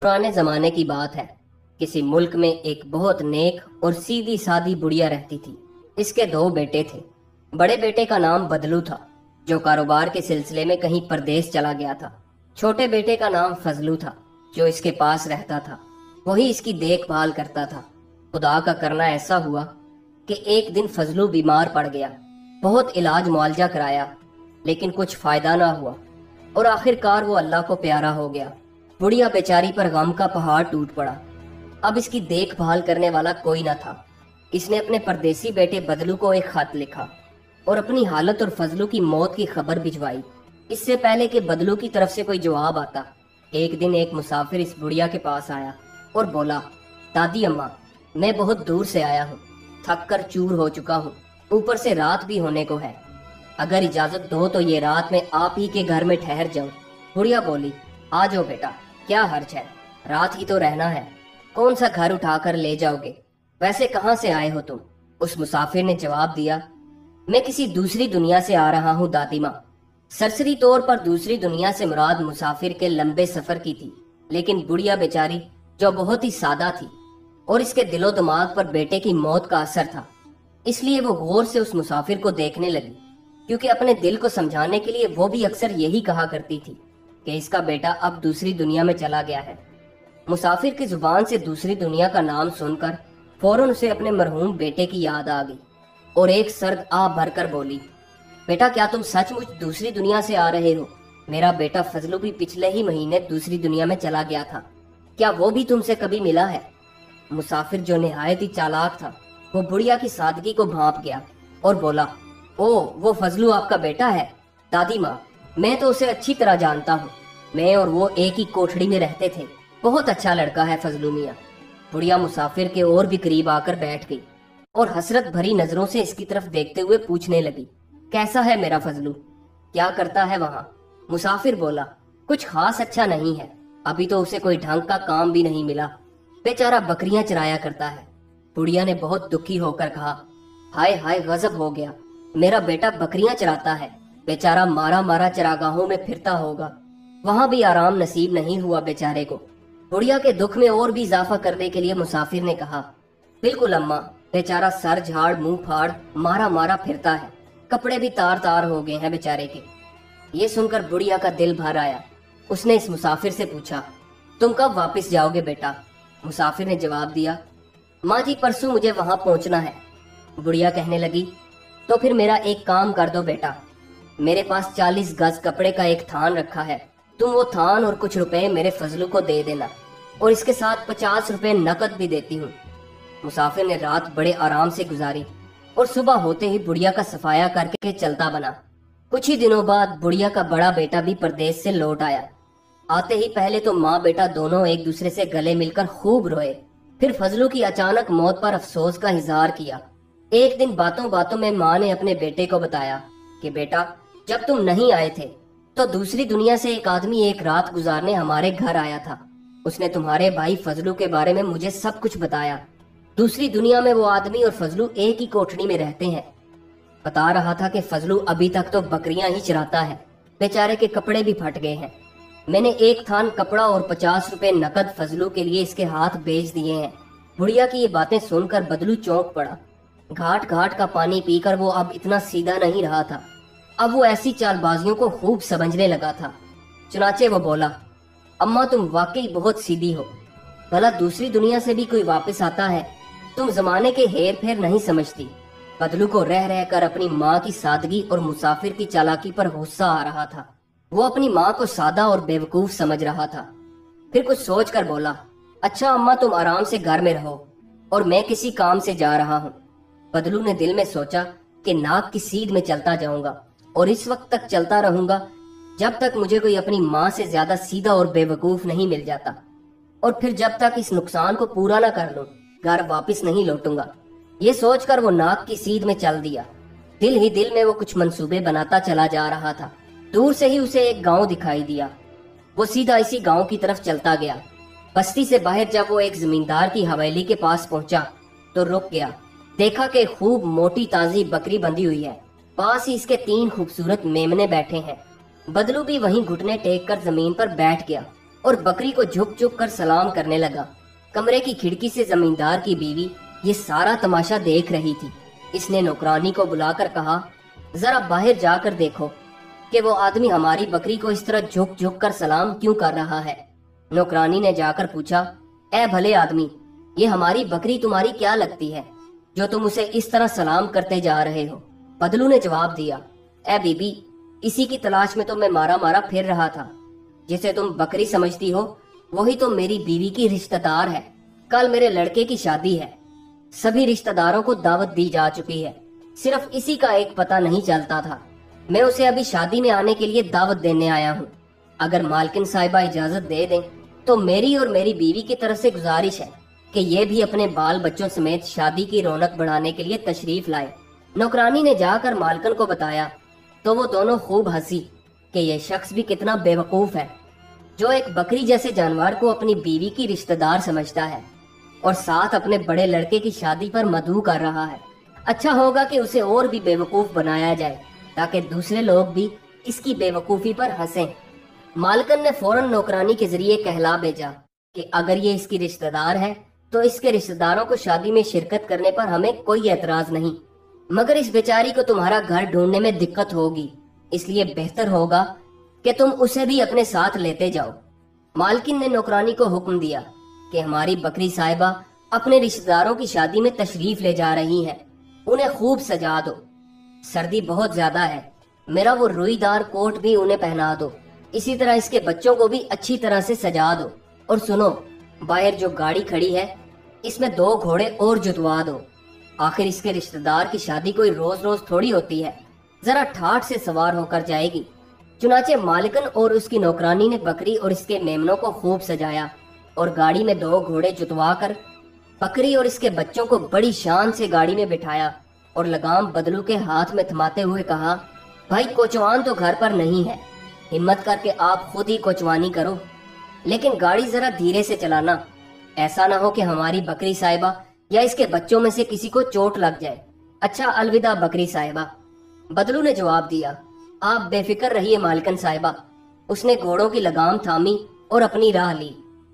पुराने जमाने की बात है। किसी मुल्क में एक बहुत नेक और सीधी सादी बुढ़िया रहती थी। इसके दो बेटे थे। बड़े बेटे का नाम बदलू था, जो कारोबार के सिलसिले में कहीं परदेश चला गया था। छोटे बेटे का नाम फजलू था, जो इसके पास रहता था। वही इसकी देखभाल करता था। खुदा का करना ऐसा हुआ कि एक दिन फजलू बीमार पड़ गया। बहुत इलाज मुआवजा कराया, लेकिन कुछ फायदा ना हुआ और आखिरकार वो अल्लाह को प्यारा हो गया। बुढ़िया बेचारी पर गम का पहाड़ टूट पड़ा। अब इसकी देखभाल करने वाला कोई न था। इसने अपने परदेसी बेटे बदलू को एक खत लिखा और अपनी हालत और फजलू की मौत की खबर भिजवाई, इससे पहले कि बदलू की तरफ से कोई जवाब आता। एक दिन एक मुसाफिर इस बुढ़िया के पास आया और बोला, दादी अम्मा, मैं बहुत दूर से आया हूँ, थक कर चूर हो चुका हूँ, ऊपर से रात भी होने को है। अगर इजाजत दो तो ये रात मैं आप ही के घर में ठहर जाऊं। बुढ़िया बोली, आ जाओ बेटा, क्या हर्ज है, रात ही तो रहना है, कौन सा घर उठा कर ले जाओगे, वैसे कहाँ से आए हो तुम? उस मुसाफिर ने जवाब दिया, मैं किसी दूसरी दुनिया से आ रहा हूँ दादी माँ। सरसरी तौर पर दूसरी दुनिया से मुराद मुसाफिर के लंबे सफर की थी, लेकिन बुढ़िया बेचारी जो बहुत ही सादा थी और इसके दिलो दिमाग पर बेटे की मौत का असर था, इसलिए वो गौर से उस मुसाफिर को देखने लगी, क्योंकि अपने दिल को समझाने के लिए वो भी अक्सर यही कहा करती थी कि इसका बेटा अब दूसरी दुनिया में चला गया है। मुसाफिर की जुबान से दूसरी दुनिया का नाम सुनकर फौरन उसे अपने मरहूम बेटे की याद आ गई और एक सर्द आ भरकर बोली, बेटा क्या तुम सचमुच दूसरी दुनिया से आ रहे हो? मेरा बेटा फजलू भी पिछले ही महीने दूसरी दुनिया में चला गया था, क्या वो भी तुमसे कभी मिला है? मुसाफिर जो निहायत ही चालाक था, वो बुढ़िया की सादगी को भांप गया और बोला, ओ वो फजलू आपका बेटा है? दादी माँ, मैं तो उसे अच्छी तरह जानता हूँ, मैं और वो एक ही कोठड़ी में रहते थे, बहुत अच्छा लड़का है फजलू मियाँ। बुढ़िया मुसाफिर के और भी करीब आकर बैठ गई और हसरत भरी नजरों से इसकी तरफ देखते हुए पूछने लगी, कैसा है मेरा फजलू, क्या करता है वहाँ? मुसाफिर बोला, कुछ खास अच्छा नहीं है, अभी तो उसे कोई ढंग का काम भी नहीं मिला, बेचारा बकरियां चराया करता है। बुढ़िया ने बहुत दुखी होकर कहा, हाय हाय गजब हो गया, मेरा बेटा बकरियां चराता है, बेचारा मारा मारा चरागाहों में फिरता होगा, वहां भी आराम नसीब नहीं हुआ बेचारे को। बुढ़िया के दुख में और भी इजाफा करने के लिए मुसाफिर ने कहा, बिल्कुल अम्मा, बेचारा सर झाड़ मुंह फाड़ मारा मारा फिरता है, कपड़े भी तार तार हो गए हैं बेचारे के। ये सुनकर बुढ़िया का दिल भर आया। उसने इस मुसाफिर से पूछा, तुम कब वापस जाओगे बेटा? मुसाफिर ने जवाब दिया, माँ जी परसों मुझे वहां पहुंचना है। बुढ़िया कहने लगी, तो फिर मेरा एक काम कर दो बेटा, मेरे पास 40 गज कपड़े का एक थान रखा है, तुम वो थान और कुछ रुपए मेरे फजलू को दे देना, और इसके साथ 50 रुपए नकद भी देती हूँ। मुसाफिर ने रात बड़े आराम से गुजारी और सुबह होते ही बुढ़िया का सफाया करके चलता बना। कुछ ही दिनों बाद बुढ़िया का बड़ा बेटा भी परदेश से लौट आया। आते ही पहले तो माँ बेटा दोनों एक दूसरे से गले मिलकर खूब रोए, फिर फजलू की अचानक मौत पर अफसोस का इजहार किया। एक दिन बातों बातों में माँ ने अपने बेटे को बताया कि बेटा, जब तुम नहीं आए थे तो दूसरी दुनिया से एक आदमी एक रात गुजारने हमारे घर आया था। उसने तुम्हारे भाई फजलू के बारे में मुझे सब कुछ बताया। दूसरी दुनिया में वो आदमी और फजलू एक ही कोठड़ी में रहते हैं। बता रहा था कि फजलू अभी तक तो बकरियां ही चराता है, बेचारे के कपड़े भी फट गए हैं। मैंने एक थान कपड़ा और 50 रुपए नकद फजलू के लिए इसके हाथ भेज दिए हैं। बुढ़िया की ये बातें सुनकर बदलू चौंक पड़ा। घाट घाट का पानी पीकर वो अब इतना सीधा नहीं रहा था, अब वो ऐसी चालबाजियों को खूब समझने लगा था। चुनाचे वो बोला, अम्मा तुम वाकई बहुत सीधी हो, भला दूसरी दुनिया से भी कोई वापस आता है? तुम जमाने के हेर फेर नहीं समझती। बदलू को रह रह कर अपनी माँ की सादगी और मुसाफिर की चालाकी पर गुस्सा आ रहा था। वो अपनी माँ को सादा और बेवकूफ समझ रहा था। फिर कुछ सोच कर बोला, अच्छा अम्मा तुम आराम से घर में रहो और मैं किसी काम से जा रहा हूँ। बदलू ने दिल में सोचा कि नाक की सीध में चलता जाऊंगा और इस वक्त तक चलता रहूंगा जब तक मुझे कोई अपनी माँ से ज्यादा सीधा और बेवकूफ नहीं मिल जाता, और फिर जब तक इस नुकसान को पूरा न कर लूं घर वापस नहीं लौटूंगा। ये सोचकर वो नाक की सीध में चल दिया। दिल ही दिल में वो कुछ मंसूबे बनाता चला जा रहा था। दूर से ही उसे एक गांव दिखाई दिया। वो सीधा इसी गांव की तरफ चलता गया। बस्ती से बाहर जब वो एक जमींदार की हवेली के पास पहुंचा तो रुक गया। देखा कि खूब मोटी ताजी बकरी बंधी हुई है, पास ही इसके 3 खूबसूरत मेमने बैठे हैं। बदलू भी वहीं घुटने टेक कर जमीन पर बैठ गया और बकरी को झुक झुक कर सलाम करने लगा। कमरे की खिड़की से जमींदार की बीवी ये सारा तमाशा देख रही थी। इसने नौकरानी को बुलाकर कहा, जरा बाहर जाकर देखो कि वो आदमी हमारी बकरी को इस तरह झुक झुक कर सलाम क्यों कर रहा है। नौकरानी ने जाकर पूछा, ए भले आदमी, ये हमारी बकरी तुम्हारी क्या लगती है जो तुम उसे इस तरह सलाम करते जा रहे हो? बदलू ने जवाब दिया, ए बीबी, इसी की तलाश में तो मैं मारा मारा फिर रहा था। जिसे तुम बकरी समझती हो वही तो मेरी बीवी की रिश्तेदार है। कल मेरे लड़के की शादी है, सभी रिश्तेदारों को दावत दी जा चुकी है, सिर्फ इसी का एक पता नहीं चलता था। मैं उसे अभी शादी में आने के लिए दावत देने आया हूँ। अगर मालकिन साहिबा इजाजत दे दें तो मेरी और मेरी बीवी की तरफ से गुजारिश है कि ये भी अपने बाल बच्चों समेत शादी की रौनक बढ़ाने के लिए तशरीफ लाए। नौकरानी ने जाकर मालकिन को बताया तो वो दोनों खूब हंसी कि ये शख्स भी कितना बेवकूफ है जो एक बकरी जैसे जानवर को अपनी बीवी की रिश्तेदार समझता है और साथ अपने बड़े लड़के की शादी पर मदऊ कर रहा है। अच्छा होगा कि उसे और भी बेवकूफ बनाया जाए ताकि दूसरे लोग भी इसकी बेवकूफी पर हंसें। मालकिन ने फौरन नौकरानी के जरिए कहला भेजा कि अगर ये इसकी रिश्तेदार है तो इसके रिश्तेदारों को शादी में शिरकत करने पर हमें कोई एतराज नहीं, मगर इस बेचारी को तुम्हारा घर ढूंढने में दिक्कत होगी, इसलिए बेहतर होगा कि तुम उसे भी अपने साथ लेते जाओ। मालकिन ने नौकरानी को हुक्म दिया कि हमारी बकरी साहिबा अपने रिश्तेदारों की शादी में तशरीफ ले जा रही है, उन्हें खूब सजा दो। सर्दी बहुत ज्यादा है, मेरा वो रुईदार कोट भी उन्हें पहना दो। इसी तरह इसके बच्चों को भी अच्छी तरह से सजा दो। और सुनो, बाहर जो गाड़ी खड़ी है इसमें 2 घोड़े और जुतवा दो। आखिर इसके रिश्तेदार की शादी कोई रोज रोज थोड़ी होती है, जरा ठाठ से सवार होकर जाएगी। चुनाचे मालिकन और उसकी नौकरानी ने बकरी और इसके मेमनों को खूब सजाया और गाड़ी में 2 घोड़े जुतवा कर बकरी और इसके बच्चों को बड़ी शान से गाड़ी में बिठाया और लगाम बदलू के हाथ में थमाते हुए कहा, भाई कोचवान तो घर पर नहीं है, हिम्मत करके आप खुद ही कोचवानी करो, लेकिन गाड़ी जरा धीरे से चलाना, ऐसा ना हो कि हमारी बकरी साहिबा या इसके बच्चों में से किसी को चोट लग जाए। अच्छा, अलविदा बकरी साहिबा। बदलू ने जवाब दिया, आप बेफिक्र रहिए मालकिन साहिबा। उसने घोड़ों की लगाम थामी और अपनी राह ली।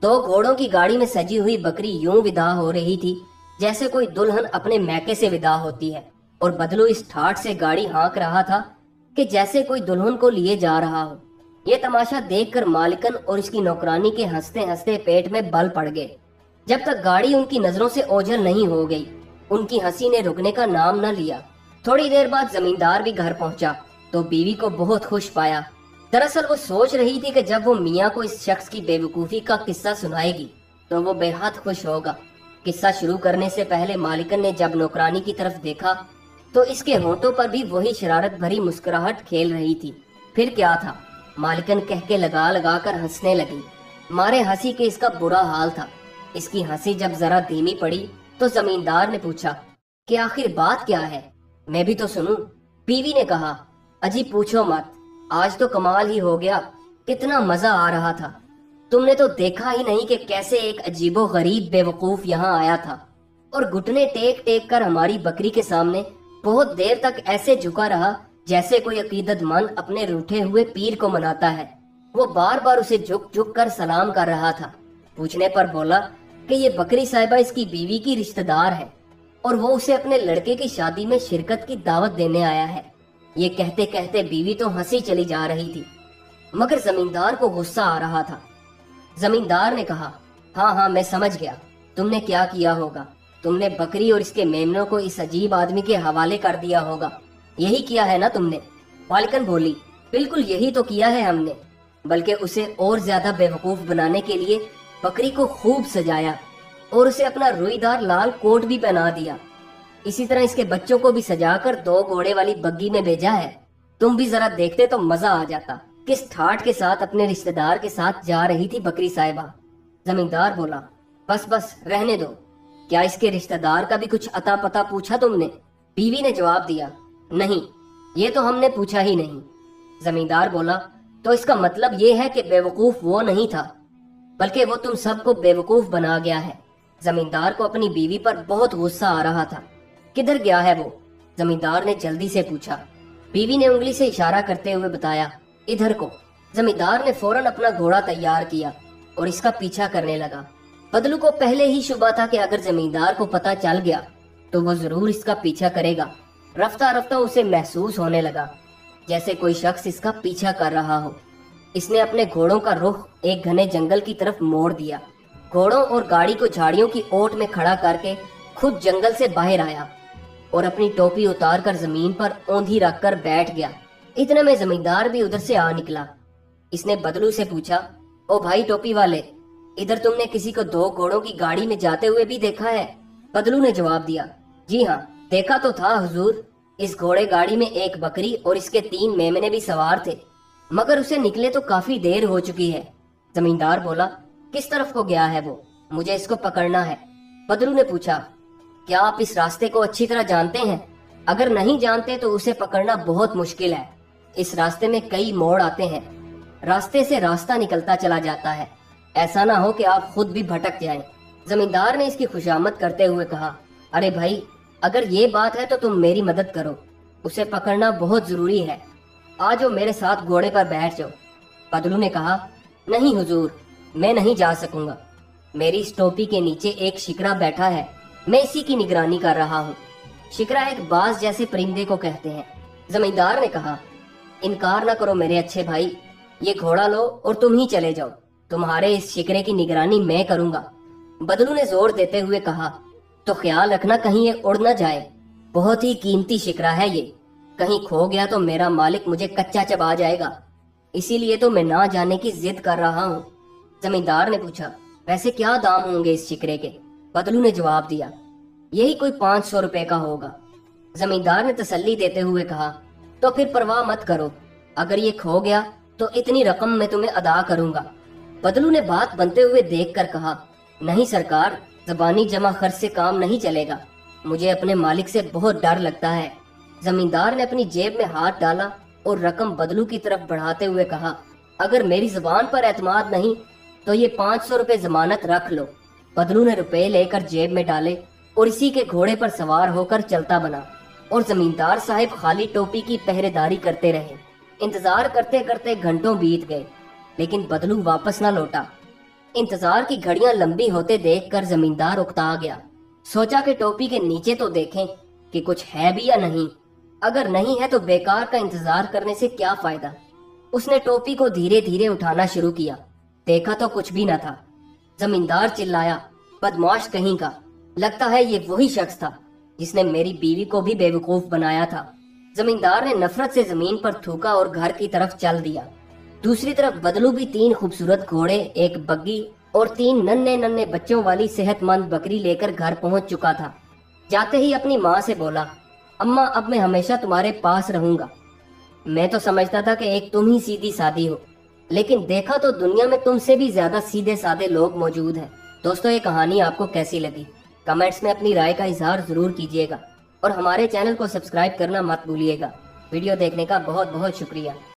2 घोड़ों की गाड़ी में सजी हुई बकरी यूं विदा हो रही थी जैसे कोई दुल्हन अपने मैके से विदा होती है, और बदलू इस ठाठ से गाड़ी हाँक रहा था कि जैसे कोई दुल्हन को लिए जा रहा हो। ये तमाशा देखकर मालिकन और इसकी नौकरानी के हंसते हंसते पेट में बल पड़ गए। जब तक गाड़ी उनकी नजरों से ओझल नहीं हो गई, उनकी हंसी ने रुकने का नाम न लिया। थोड़ी देर बाद जमींदार भी घर पहुंचा तो बीवी को बहुत खुश पाया। दरअसल वो सोच रही थी कि जब वो मियाँ को इस शख्स की बेवकूफी का किस्सा सुनाएगी तो वो बेहद खुश होगा। किस्सा शुरू करने से पहले मालिकन ने जब नौकरानी की तरफ देखा तो इसके होंठों पर भी वही शरारत भरी मुस्कुराहट खेल रही थी। फिर क्या था, मालिकन कह के लगा लगा कर हंसने लगी। मारे हंसी के इसका बुरा हाल था। इसकी हंसी जब जरा धीमी पड़ी तो जमींदार ने पूछा कि आखिर बात क्या है, मैं भी तो सुनूं। बीवी ने कहा, अजी पूछो मत, आज तो कमाल ही हो गया, कितना मजा आ रहा था। तुमने तो देखा ही नहीं कि कैसे एक अजीबो गरीब बेवकूफ यहाँ आया था और घुटने टेक टेक कर हमारी बकरी के सामने बहुत देर तक ऐसे झुका रहा जैसे कोई अकीदतमंद अपने रूठे हुए पीर को मनाता है। वो बार बार उसे झुक झुक कर सलाम कर रहा था। पूछने पर बोला कि ये बकरी साहिबा इसकी बीवी की रिश्तेदार है और वो उसे अपने लड़के की शादी में शिरकत की दावत देने आया है। ये कहते कहते बीवी तो हंसी चली जा रही थी, मगर जमींदार को गुस्सा आ रहा था। जमींदार ने कहा, हाँ हाँ मैं समझ गया, तुमने क्या किया होगा। तुमने बकरी और इसके मेमनों को इस अजीब आदमी के हवाले कर दिया होगा, यही किया है ना तुमने? मालिकन बोली, बिल्कुल यही तो किया है हमने, बल्कि उसे और ज्यादा बेवकूफ बनाने के लिए बकरी को खूब सजाया और उसे अपना रुईदार लाल कोट भी पहना दिया। इसी तरह इसके बच्चों को भी सजाकर 2 घोड़े वाली बग्गी में भेजा है। तुम भी जरा देखते तो मजा आ जाता, किस ठाठ के साथ अपने रिश्तेदार के साथ जा रही थी बकरी साहिबा। जमींदार बोला, बस बस रहने दो, क्या इसके रिश्तेदार का भी कुछ अता पता पूछा तुमने? बीवी ने जवाब दिया, नहीं, ये तो हमने पूछा ही नहीं। जमींदार बोला, तो इसका मतलब ये है कि बेवकूफ वो नहीं था, बल्कि वो तुम सबको बेवकूफ बना गया है। जमींदार को अपनी बीवी पर बहुत गुस्सा आ रहा था। किधर गया है वो? जमींदार ने जल्दी से पूछा। बीवी ने उंगली से इशारा करते हुए बताया, इधर को। जमींदार ने फौरन अपना घोड़ा तैयार किया और इसका पीछा करने लगा। बदलू को पहले ही शुबा था कि अगर जमींदार को पता चल गया तो वो जरूर इसका पीछा करेगा। रफ्ता रफ्ता उसे महसूस होने लगा जैसे कोई शख्स इसका पीछा कर रहा हो। इसने अपने घोड़ों का रुख एक घने जंगल की तरफ मोड़ दिया। घोड़ों और गाड़ी को झाड़ियों की ओट में खड़ा करके खुद जंगल से बाहर आया और अपनी टोपी उतार कर जमीन पर औंधी रखकर बैठ गया। इतने में जमींदार भी उधर से आ निकला। इसने बदलू से पूछा, ओ भाई टोपी वाले, इधर तुमने किसी को 2 घोड़ों की गाड़ी में जाते हुए भी देखा है? बदलू ने जवाब दिया, जी हाँ, देखा तो था हुजूर। इस घोड़े गाड़ी में 1 बकरी और इसके 3 मेमने भी सवार थे, मगर उसे निकले तो काफी देर हो चुकी है। जमींदार बोला, किस तरफ को गया है वो? मुझे इसको पकड़ना है। बदलू ने पूछा, क्या आप इस रास्ते को अच्छी तरह जानते हैं? अगर नहीं जानते तो उसे पकड़ना बहुत मुश्किल है। इस रास्ते में कई मोड़ आते हैं, रास्ते से रास्ता निकलता चला जाता है, ऐसा ना हो कि आप खुद भी भटक जाएं। जमींदार ने इसकी खुशामद करते हुए कहा, अरे भाई, अगर ये बात है तो तुम मेरी मदद करो, उसे पकड़ना बहुत जरूरी है। आज वो मेरे साथ घोड़े पर बैठ जाओ। बदलू ने कहा, नहीं हुजूर, मैं नहीं जा सकूंगा। मेरी इस टोपी के नीचे एक शिकरा बैठा है, मैं इसी की निगरानी कर रहा हूँ। शिकरा एक बाज जैसे परिंदे को कहते हैं। जमींदार ने कहा, इनकार न करो मेरे अच्छे भाई, ये घोड़ा लो और तुम ही चले जाओ। तुम्हारे इस शिकरे की निगरानी मैं करूंगा। बदलू ने जोर देते हुए कहा, तो ख्याल रखना कहीं ये उड़ न जाए। बहुत ही कीमती शिकरा है ये, कहीं खो गया तो मेरा मालिक मुझे कच्चा चबा जाएगा। इसीलिए तो मैं ना जाने की जिद कर रहा हूँ। जमींदार ने पूछा, वैसे क्या दाम होंगे इस शिकरे के? बदलू ने जवाब दिया, यही कोई 500 रुपए का होगा। जमींदार ने तसल्ली देते हुए कहा, तो फिर परवाह मत करो, अगर ये खो गया तो इतनी रकम मैं तुम्हें अदा करूंगा। बदलू ने बात बनते हुए देखकर कहा, नहीं सरकार, जबानी जमा खर्च से काम नहीं चलेगा, मुझे अपने मालिक से बहुत डर लगता है। जमींदार ने अपनी जेब में हाथ डाला और रकम बदलू की तरफ बढ़ाते हुए कहा, अगर मेरी जुबान पर एतमाद नहीं तो ये 500 रुपए जमानत रख लो। बदलू ने रुपए लेकर जेब में डाले और इसी के घोड़े पर सवार होकर चलता बना और जमींदार साहिब खाली टोपी की पहरेदारी करते रहे। इंतजार करते करते घंटों बीत गए, लेकिन बदलू वापस न लौटा। इंतजार की घड़ियां लंबी होते देखकर जमींदार उकता गया। सोचा कि टोपी के नीचे तो देखें कि कुछ है भी या नहीं। अगर नहीं है तो बेकार का इंतजार करने से क्या फायदा। उसने टोपी को धीरे धीरे उठाना शुरू किया, देखा तो कुछ भी न था। जमींदार चिल्लाया, बदमाश कहीं का, लगता है ये वही शख्स था जिसने मेरी बीवी को भी बेवकूफ बनाया था। जमींदार ने नफरत से जमीन पर थूका और घर की तरफ चल दिया। दूसरी तरफ बदलू भी 3 खूबसूरत घोड़े, एक बग्गी और 3 नन्हे नन्हे बच्चों वाली सेहतमंद बकरी लेकर घर पहुंच चुका था। जाते ही अपनी माँ से बोला, अम्मा, अब मैं हमेशा तुम्हारे पास रहूंगा। मैं तो समझता था कि एक तुम ही सीधी सादी हो, लेकिन देखा तो दुनिया में तुमसे भी ज्यादा सीधे साधे लोग मौजूद हैं। दोस्तों, ये कहानी आपको कैसी लगी? कमेंट्स में अपनी राय का इजहार जरूर कीजिएगा और हमारे चैनल को सब्सक्राइब करना मत भूलिएगा। वीडियो देखने का बहुत बहुत शुक्रिया।